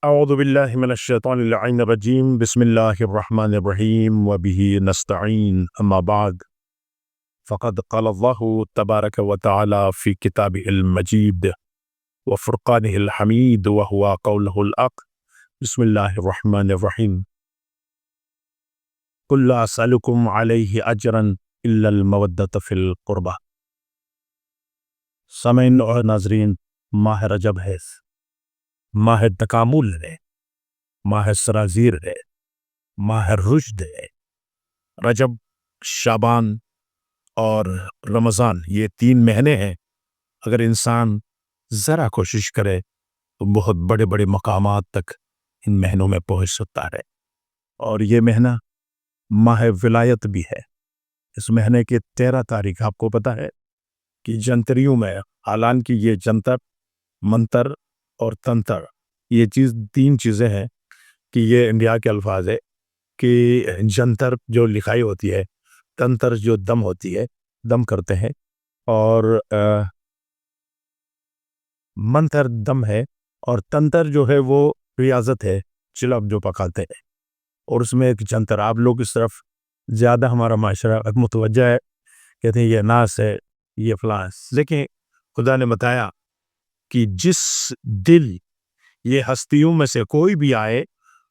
اعوذ باللہ من الشیطان اللعین الرجیم بسم اللہ الرحمن الرحیم وبہ نستعین اما بعد فقد قال اللہ تبارک وتعالی فی کتابہ المجید وفرقانہ الحمید وہو قولہ الحق بسم اللہ الرحمن الرحیم قل لا اسألکم علیہ اجرا الا المودۃ فی القربہ۔ سامعین اور ناظرین، ماہ رجب ہے، ماہ تکامل ہے، ماہ سرازیر ہے، ماہ رشد ہے۔ رجب، شعبان اور رمضان، یہ 3 مہینے ہیں۔ اگر انسان ذرا کوشش کرے تو بہت بڑے بڑے مقامات تک ان مہینوں میں پہنچ سکتا ہے۔ اور یہ مہینہ ماہ ولایت بھی ہے۔ اس مہینے کی 13 تاریخ آپ کو پتہ ہے کہ جنتریوں میں، حالانکہ یہ جنتر، منتر اور تنتر، یہ 3 چیزیں ہیں کہ یہ انڈیا کے الفاظ ہے کہ جنتر جو لکھائی ہوتی ہے، تنتر جو دم ہوتی ہے، دم کرتے ہیں، اور منتر دم ہے، اور تنتر جو ہے وہ ریاضت ہے، چلب جو پکاتے ہیں۔ اور اس میں ایک جنتر، آپ لوگ اس طرف زیادہ ہمارا معاشرہ متوجہ ہے، کہتے ہیں یہ ناس ہے، یہ فلاں۔ لیکن خدا نے بتایا کہ جس دل یہ ہستیوں میں سے کوئی بھی آئے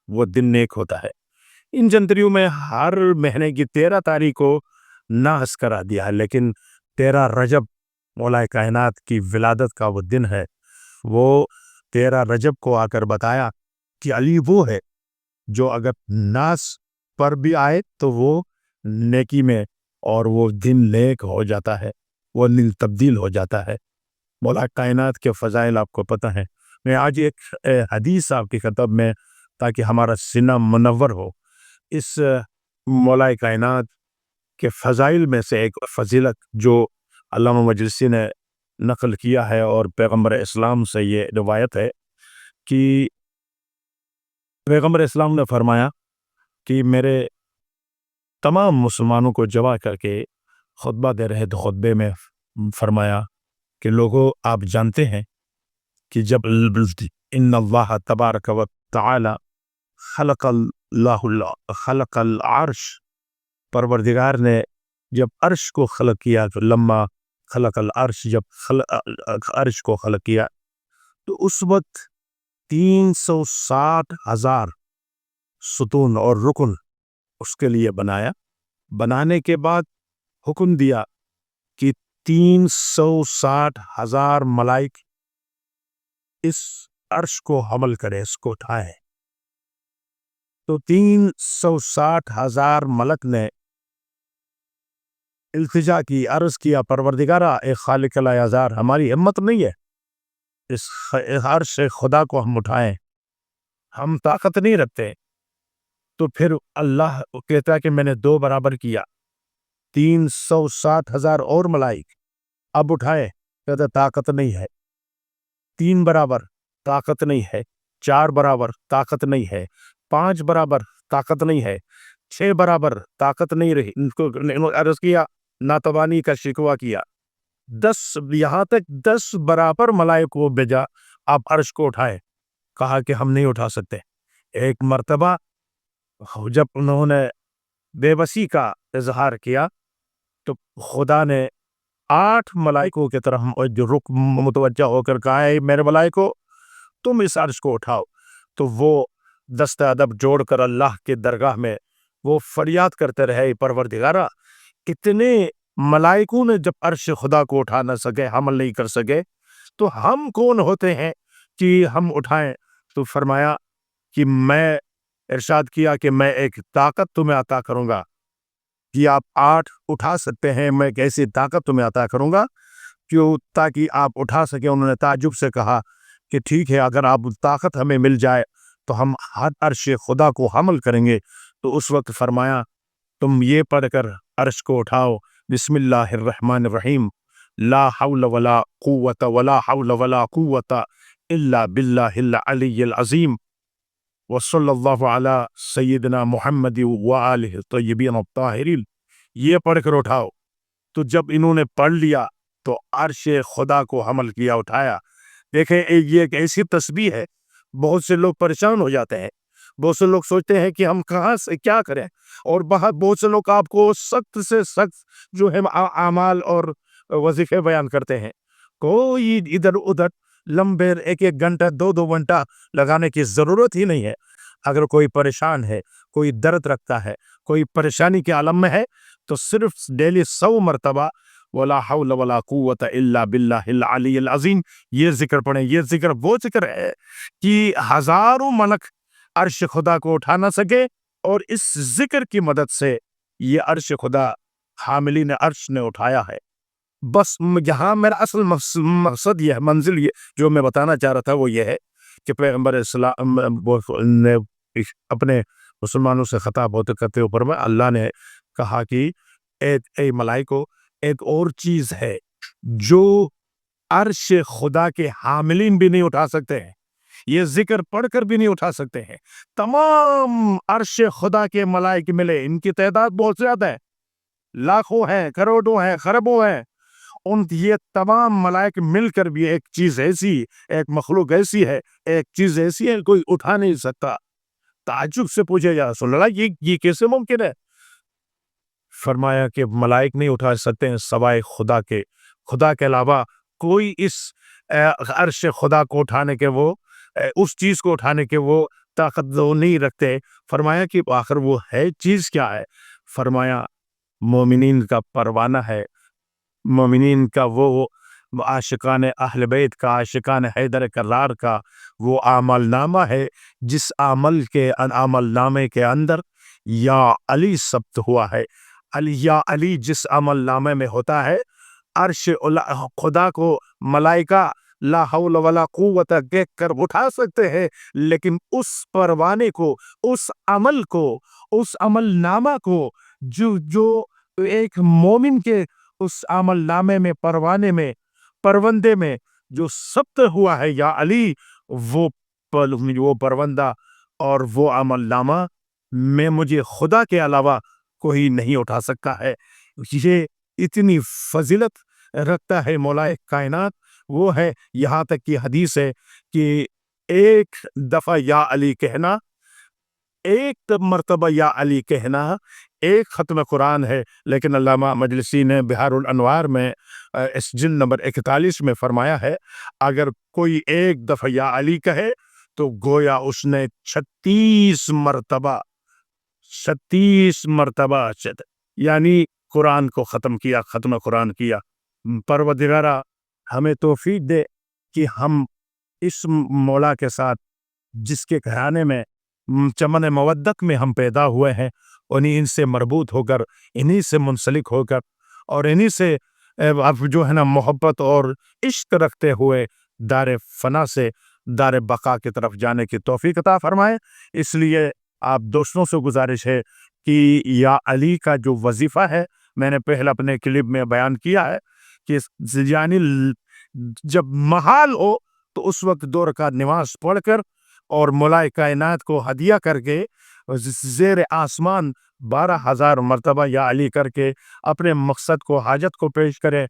وہ دن نیک ہوتا ہے۔ ان جنتریوں میں ہر مہینے کی 13 تاریخ کو ناحس کرا دیا ہے، لیکن 13 رجب مولا کائنات کی ولادت کا وہ دن ہے۔ وہ 13 رجب کو آ کر بتایا کہ علی وہ ہے جو اگر ناس پر بھی آئے تو وہ نیکی میں، اور وہ دن نیک ہو جاتا ہے، وہ دن تبدیل ہو جاتا ہے۔ مولا کائنات کے فضائل آپ کو پتہ ہیں۔ میں آج ایک حدیث آپ کی خطب میں، تاکہ ہمارا سینہ منور ہو، اس مولا کائنات کے فضائل میں سے ایک فضیلت جو علامہ مجلسی نے نقل کیا ہے، اور پیغمبر اسلام سے یہ روایت ہے کہ پیغمبر اسلام نے فرمایا کہ میرے تمام مسلمانوں کو جمع کر کے خطبہ دے رہے تو خطبے میں فرمایا کہ لوگوں، آپ جانتے ہیں کہ جب ان اللہ تبارک و تعالی خلق العرش، پروردگار نے جب عرش کو خلق کیا، تو لما خلق العرش، جب عرش کو خلق کیا تو اس وقت 360,000 ستون اور رکن اس کے لیے بنایا۔ بنانے کے بعد حکم دیا کہ 360,000 ملائک اس عرش کو حمل کرے، اس کو اٹھائے۔ تو 360,000 ملک نے التجا کی، عرض کیا، پروردگارہ، اے خالق الایازار، ہماری ہمت نہیں ہے اس عرش خدا کو ہم اٹھائیں، ہم طاقت نہیں رکھتے۔ تو پھر اللہ کہتا ہے کہ میں نے 2 برابر کیا، 360,000 اور ملائک اب اٹھائے، کہتا طاقت نہیں ہے۔ 3 برابر طاقت نہیں ہے، 4 برابر طاقت نہیں ہے، 5 برابر طاقت نہیں ہے، 6 برابر طاقت نہیں رہی، ان کو عرض کیا، ناتوانی کا شکوہ کیا، 10، یہاں تک 10 برابر ملائک کو بھیجا، آپ عرش کو اٹھائے، کہا کہ ہم نہیں اٹھا سکتے۔ ایک مرتبہ جب انہوں نے بے بسی کا اظہار کیا تو خدا نے 8 ملائکوں کی طرف متوجہ ہو کر کہا ہے، میرے ملائکو، تم اس عرش کو اٹھاؤ۔ تو وہ دست ادب جوڑ کر اللہ کے درگاہ میں وہ فریاد کرتے رہے، پروردگارہ، اتنے ملائکوں نے جب عرش خدا کو اٹھا نہ سکے، حمل نہیں کر سکے، تو ہم کون ہوتے ہیں کہ ہم اٹھائیں؟ تو فرمایا کہ میں ارشاد کیا کہ میں ایک طاقت تمہیں عطا کروں گا کہ آپ 8 اٹھا سکتے ہیں، میں ایک ایسی طاقت تمہیں عطا کروں گا کیوں تاکہ آپ اٹھا سکیں۔ انہوں نے تعجب سے کہا کہ ٹھیک ہے، اگر آپ طاقت ہمیں مل جائے تو ہم ہر عرش خدا کو حمل کریں گے۔ تو اس وقت فرمایا تم یہ پڑھ کر عرش کو اٹھاؤ، بسم اللہ الرحمن الرحیم، لا حول ولا قوت ولا حول ولا قوت الا باللہ العلی العظیم، وصلی اللہ علی سیدنا محمد وآلہ الطیبین الطاہرین۔ یہ پڑھ کر اٹھاؤ۔ تو جب انہوں نے پڑھ لیا تو عرش خدا کو حمل کیا، اٹھایا۔ دیکھیں، یہ ایک ایسی تسبیح ہے، بہت سے لوگ پریشان ہو جاتے ہیں، بہت سے لوگ سوچتے ہیں کہ ہم کہاں سے کیا کریں، اور بہت سے لوگ آپ کو سخت سے سخت جو ہے اعمال اور وظیفے بیان کرتے ہیں۔ کوئی ادھر ادھر لمبے ایک ایک گھنٹہ دو دو گھنٹہ لگانے کی ضرورت ہی نہیں ہے۔ اگر کوئی پریشان ہے، کوئی درد رکھتا ہے، کوئی پریشانی کے عالم میں ہے، تو صرف ڈیلی 100 مرتبہ ولا حول ولا قوت الا باللہ العلی العظیم یہ ذکر پڑھیں۔ یہ ذکر وہ ذکر ہے کہ ہزاروں ملک عرش خدا کو اٹھا نہ سکے، اور اس ذکر کی مدد سے یہ عرش خدا حاملین عرش نے اٹھایا ہے۔ بس یہاں میرا اصل مقصد یہ ہے، منزل یہ جو میں بتانا چاہ رہا تھا وہ یہ ہے کہ پیغمبر اسلام نے اپنے مسلمانوں سے خطاب ہوتے کرتے اوپر میں اللہ نے کہا کہ اے ملائکو، ایک اور چیز ہے جو عرش خدا کے حاملین بھی نہیں اٹھا سکتے ہیں، یہ ذکر پڑھ کر بھی نہیں اٹھا سکتے ہیں۔ تمام عرش خدا کے ملائک ملے، ان کی تعداد بہت زیادہ ہے، لاکھوں ہیں، کروڑوں ہیں، خربوں ہیں، یہ تمام ملائک مل کر بھی ایک چیز ایسی، ایک مخلوق ایسی ہے، ایک چیز ایسی ہے کوئی اٹھا نہیں سکتا۔ تعجب سے پوچھے یا رسول اللہ یہ کیسے ممکن ہے؟ فرمایا کہ ملائک نہیں اٹھا سکتے ہیں سوائے خدا کے، خدا کے علاوہ کوئی اس عرش خدا کو اٹھانے کے وہ اس چیز کو اٹھانے کے وہ طاقت نہیں رکھتے۔ فرمایا کہ آخر وہ ہے چیز کیا ہے؟ فرمایا مومنین کا پروانہ ہے، مومنین کا وہ عاشقان اہل بیت کا، عاشقان حیدر کرار کا وہ عمل نامہ ہے جس عمل نامے کے اندر یا علی ثبت ہوا ہے۔ یا علی جس عمل نامے میں ہوتا ہے، عرش خدا کو ملائکہ لا حول ولا قوت دیکھ کر اٹھا سکتے ہیں، لیکن اس پروانے کو، اس عمل کو، اس عمل نامہ کو جو ایک مومن کے اس عمل نامے میں، پروانے میں، پروندے میں جو ثبت ہوا ہے یا علی، وہ پروندہ اور وہ عمل نامہ میں مجھے خدا کے علاوہ کوئی نہیں اٹھا سکتا ہے۔ یہ اتنی فضیلت رکھتا ہے مولا کائنات، وہ ہے یہاں تک کی حدیث ہے کہ ایک دفعہ یا علی کہنا، ایک مرتبہ یا علی کہنا ایک ختم قرآن ہے۔ لیکن علامہ مجلسی نے بحار الانوار میں اس جلد نمبر 41 میں فرمایا ہے اگر کوئی ایک دفعہ یا علی کہے تو گویا اس نے 36 مرتبہ یعنی قرآن کو ختم کیا، ختم قرآن کیا۔ پروردگارہ ہمیں توفیق دے کہ ہم اس مولا کے ساتھ جس کے گھرانے میں چمن مودت میں ہم پیدا ہوئے ہیں، انہیں ان سے مربوط ہو کر، انہی سے منسلک ہو کر، اور انہی سے جو ہے نا محبت اور عشق رکھتے ہوئے دار فنا سے دار بقا کی طرف جانے کی توفیق عطا فرمائے۔ اس لیے آپ دوستوں سے گزارش ہے کہ یا علی کا جو وظیفہ ہے، میں نے پہلے اپنے کلپ میں بیان کیا ہے کہ یعنی جب محال ہو تو اس وقت 2 رکعت نماز پڑھ کر اور مولا کائنات کو ہدیہ کر کے زیر آسمان 12,000 مرتبہ یا علی کر کے اپنے مقصد کو، حاجت کو پیش کریں۔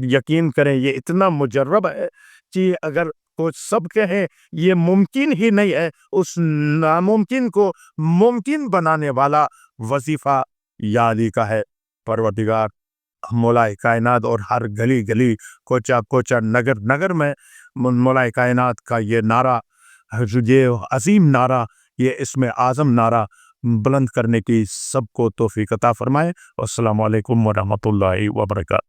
یقین کریں یہ اتنا مجرب ہے کہ اگر کوئی سب کہیں یہ ممکن ہی نہیں ہے، اس ناممکن کو ممکن بنانے والا وظیفہ یا علی کا ہے۔ پروردگار مولا کائنات اور ہر گلی گلی، کوچہ کوچہ، نگر نگر میں مولا کائنات کا یہ نعرہ، یہ عظیم نعرہ، یہ اسم اعظم نعرہ بلند کرنے کی سب کو توفیق عطا فرمائے۔ السلام علیکم ورحمۃ اللہ وبرکاتہ۔